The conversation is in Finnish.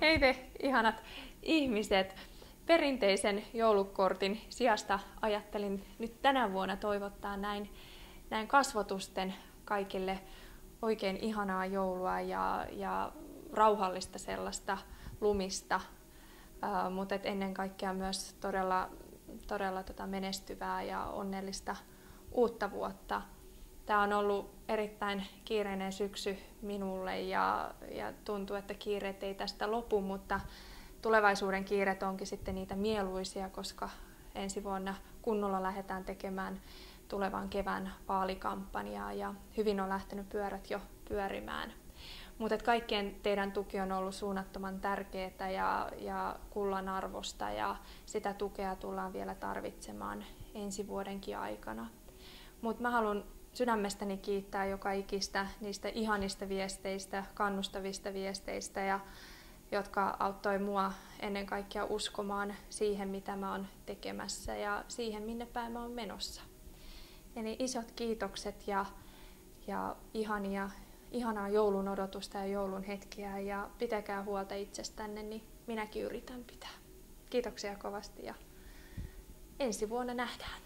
Hei te ihanat ihmiset. Perinteisen joulukortin sijasta ajattelin nyt tänä vuonna toivottaa näin kasvotusten kaikille oikein ihanaa joulua ja rauhallista sellaista lumista, mutta ennen kaikkea myös todella menestyvää ja onnellista uutta vuotta. Tämä on ollut erittäin kiireinen syksy minulle ja tuntuu, että kiireet ei tästä lopu, mutta tulevaisuuden kiireet onkin sitten niitä mieluisia, koska ensi vuonna kunnolla lähdetään tekemään tulevan kevään vaalikampanjaa ja hyvin on lähtenyt pyörät jo pyörimään. Mutta kaikkien teidän tuki on ollut suunnattoman tärkeää ja kullan arvosta ja sitä tukea tullaan vielä tarvitsemaan ensi vuodenkin aikana. Mutta mä haluan sydämestäni kiittää joka ikistä niistä ihanista viesteistä, kannustavista viesteistä, jotka auttoi mua ennen kaikkea uskomaan siihen, mitä mä oon tekemässä ja siihen, minne päin mä oon menossa. Eli isot kiitokset ja ihanaa joulun odotusta ja joulun hetkiä ja pitäkää huolta itsestänne, niin minäkin yritän pitää. Kiitoksia kovasti ja ensi vuonna nähdään.